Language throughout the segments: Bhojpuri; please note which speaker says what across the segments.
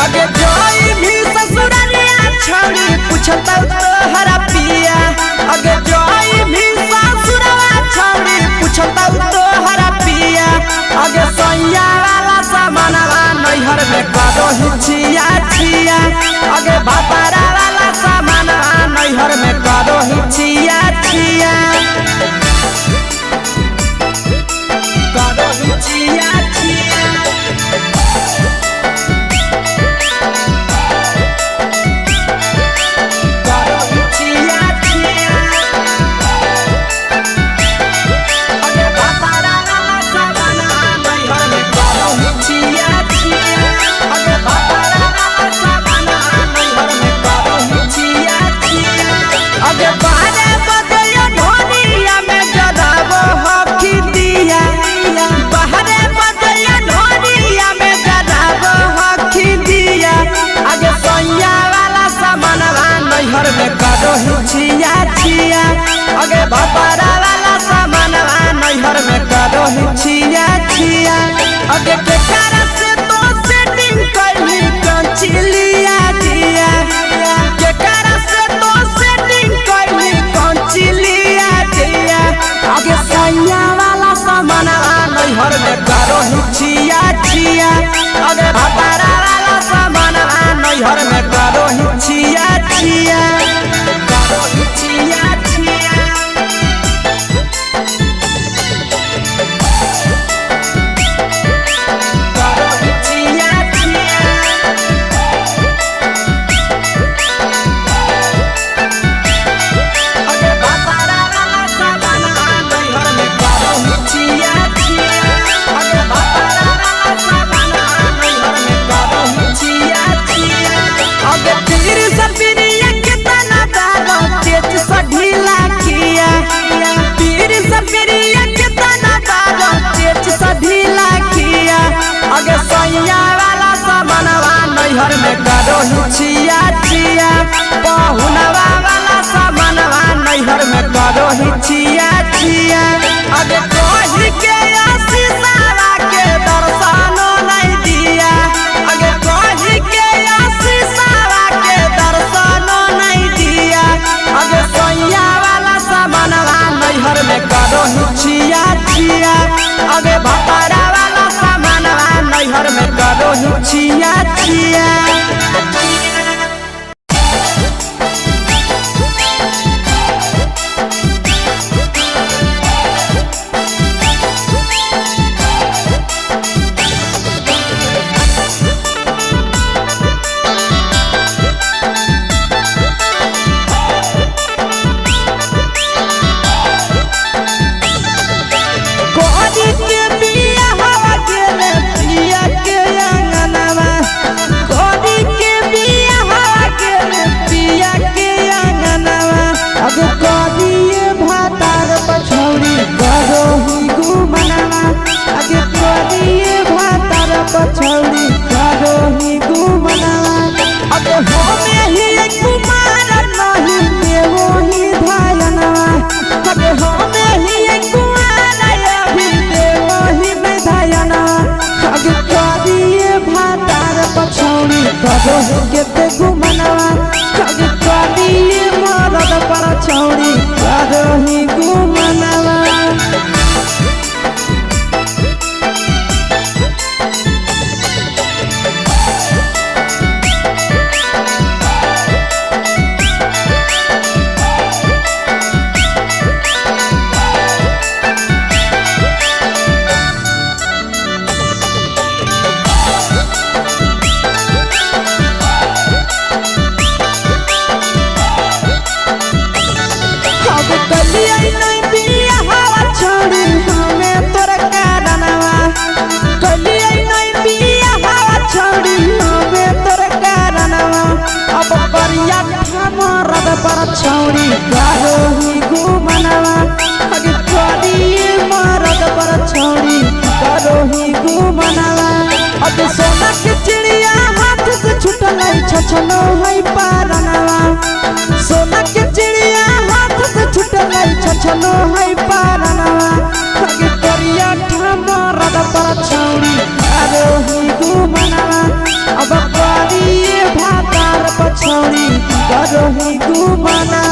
Speaker 1: आगे जोई भी ससुरालिया छौड़ी पूछता तोहरा पिया आगे जोई भी ससुरालिया छौड़ी पूछता तोहरा पिया आगे सैया वाला सामानवा नैहर में करो हिचिया छिया आगे भातारा वाला सामानवा नैहर में करो हिचिया छिया करो हिचिया छिया हिचिया छिया आगे भातारा वाला सामानवा नैहर में करो हिचिया छिया आगे केकरा से तो सेटिंग करली कंचिलिया दिया केकरा से तो सेटिंग करली कंचिलिया दिया आगे सैया वाला सामानवा नैहर में करो हिचिया छिया आगे भातारा वाला सामानवा नैहर में करो हिचिया छिया नैहर में करो हिचिया छिया पहुनवा वाला सामानवा नैहर में करो हिचिया छिया आगे कही के आशीषवा के दर्शनो नहीं दिया आगे कही के आशीषवा के दर्शनो नहीं दिया आगे सैया वाला सामानवा नैहर में करो हिचिया छिया आगे भातारा वाला सामानवा नैहर में करो हिचिया छिया केते घुमनवा कभी कभी मरद पर छौड़ी करही घुमनवा छौड़ी करही घुमनवा अगे करिए मरद पर छौड़ी करही घुमनवा अगे सोना के चिड़िया हाथ से छूटल छछनो है पारनवा सोना के चिड़िया हाथ से छूटल छछनो है पारनवा अगे करिया मरद पर छौड़ी करही घुमनवा अब करी रही घुमाना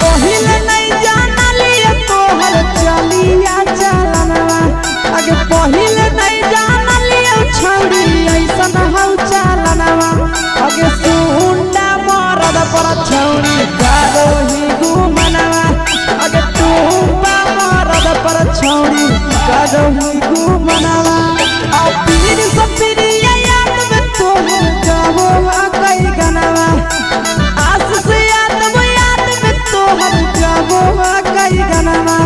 Speaker 1: पहिले नहीं जाना लिए तोहर चलिया चलनवा अगे पहिले नहीं जाना लिए छौड़ी ऐसन हौ चलनवा अगे सुंडा मरद पर छौड़ी करोही घुमनवा अगे टूपा मरद पर छौड़ी करोही घुमनवा आ पीर सब पीरिया याद में तोहर गावो कई गनवा आस से कई गनवा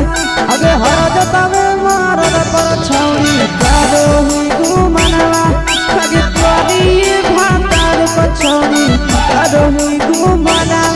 Speaker 1: अगे हरद तवे मारद पर छौड़ी करोही घुमनवा अगे तोरी भातार पर छौड़ी करोही घुमनवा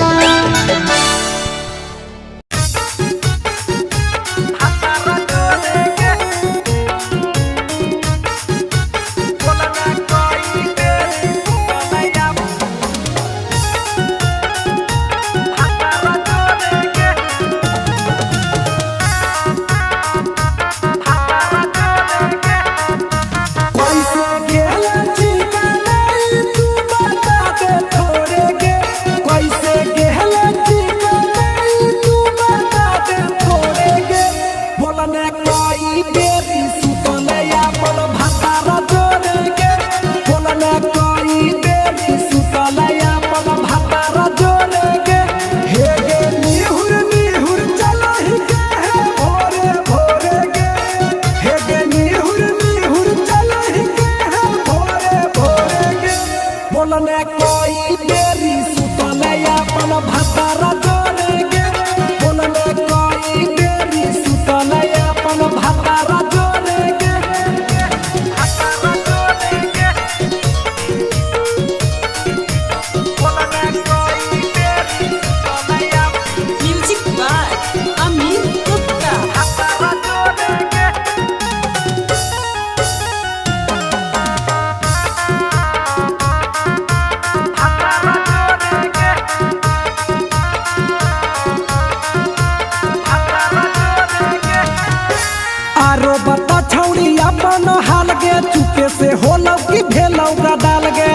Speaker 1: चुके से होलौ की भेलौ का डाल गे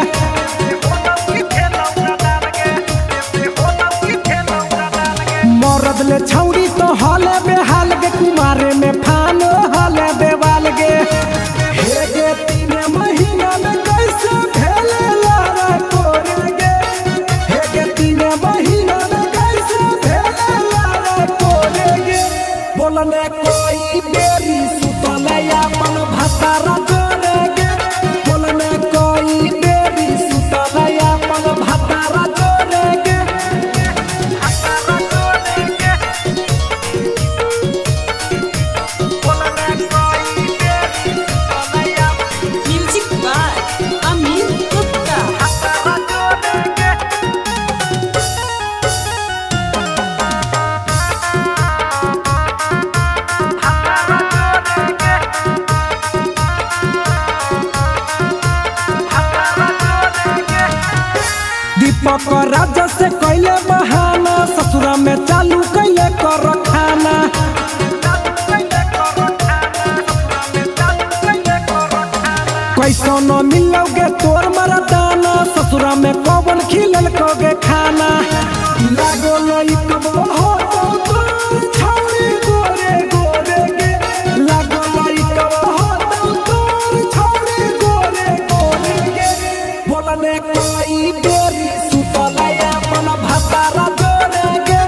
Speaker 1: मरद ले छौड़ी तो हले बेहाल गे कुमारे में फान हले बेवाल गे हे गे 3 महीना में कैसे भेले लारा कोरे गे हे गे 3 महीना में कैसे भेले लारा कोरे गे बोलने कोई बेरी सुतले अपन भतारा राजा से कैले बहाना ससुरा में चालू कैले कर खाना कैसो न मिलोगे तोर मरदाना ससुरा में कौन खिलल कोगे खाना लागो लई कब हो तो छौड़ी गोरे गोरे गे लागो लई कब हो तो छौड़ी गोरे गोरे गे बोलने कोई बेरी सुतलया मन भतारा जोरे गे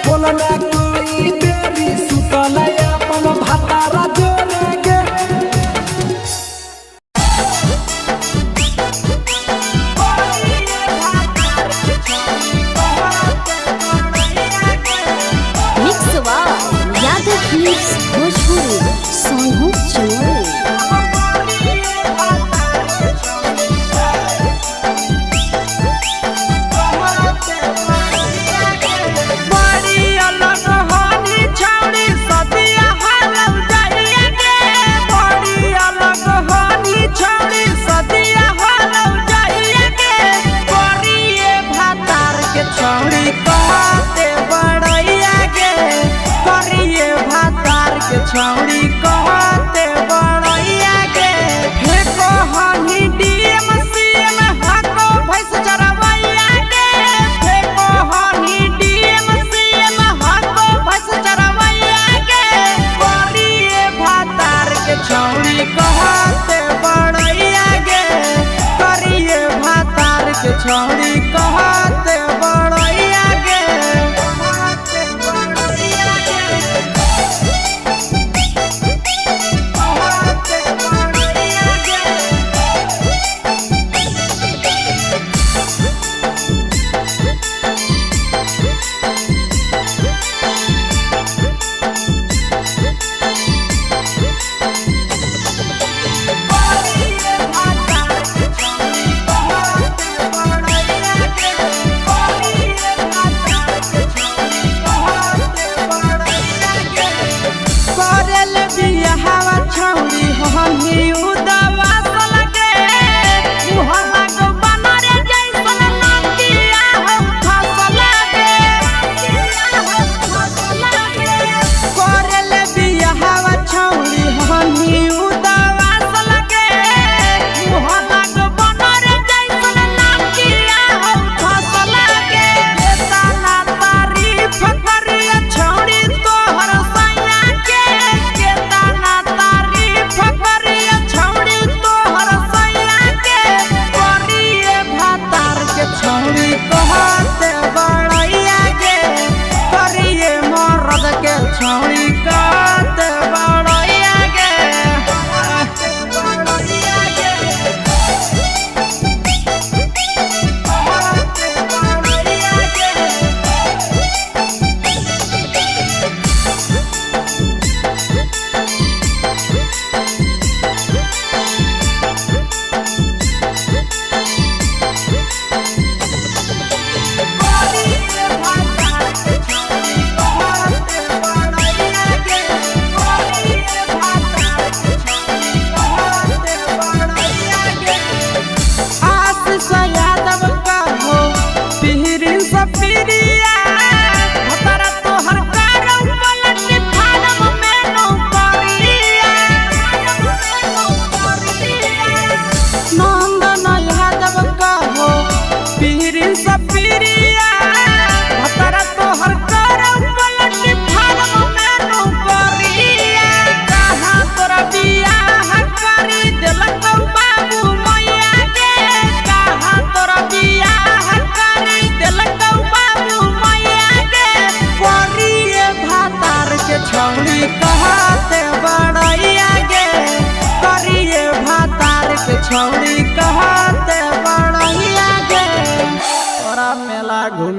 Speaker 1: बोलने कोई बेरी सुतलया मन भतारा जोरे गे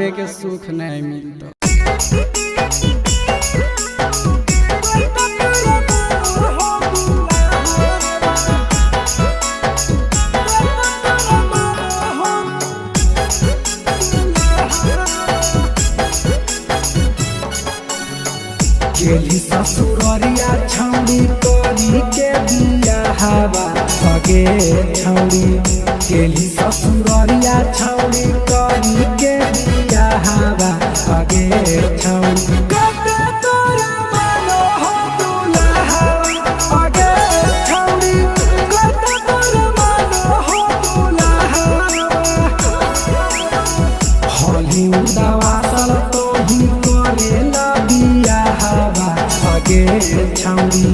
Speaker 1: में के सुख नहीं मिलता।
Speaker 2: गेली ससुररिया छौड़ी करी के बिया हवा सगे छौड़ी। गेली ससुररिया छौड़ी करी के बिया हवा सगे छौड़ी। कते तोरा मानो हो दुल्हा अगे छौड़ी। कते तोरा मानो हो दुल्हा होली उदावासल तो ही करेला बिया हवा अगे छौड़ी।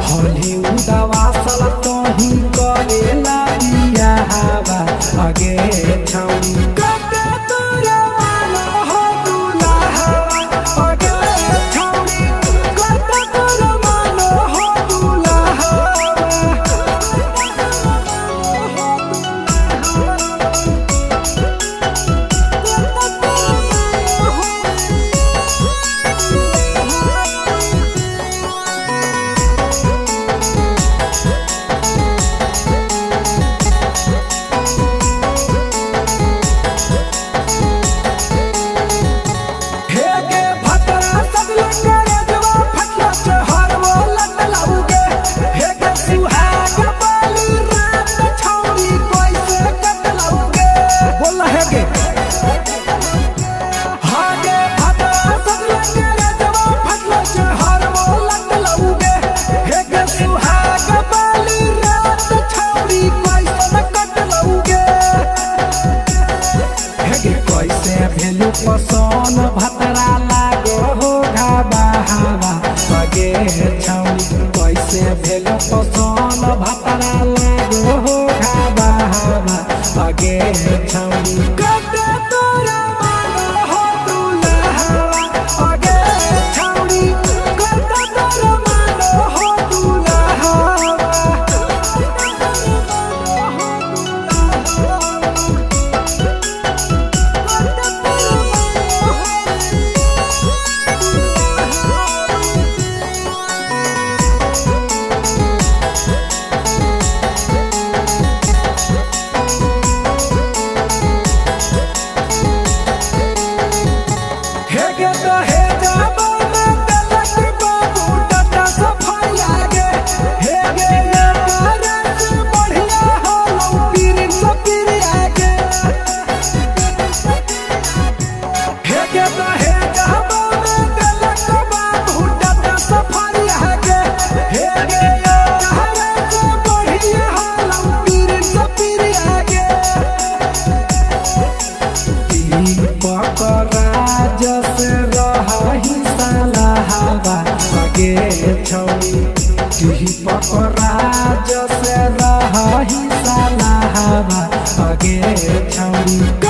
Speaker 2: होली उदावासल तो ही करेला बिया हवा अगे छौड़ी। कते तोरा मानो हो दुल्हा अगे छौड़ी। कते तोरा मानो हो दुल्हा। पसन भतरा लागो हो घाबा हवा अगे छौड़ी। कैसे भेलो पसन भतरा लागो हो घाबा हवा अगे छौड़ी। कते तोरा मानो हो दुल्हा अगे छौड़ी। कते तोरा मानो हो दुल्हा। पकराज से रही साला हवा अगे छौड़ी। पकराज से रही साला हवा अगे छौड़ी।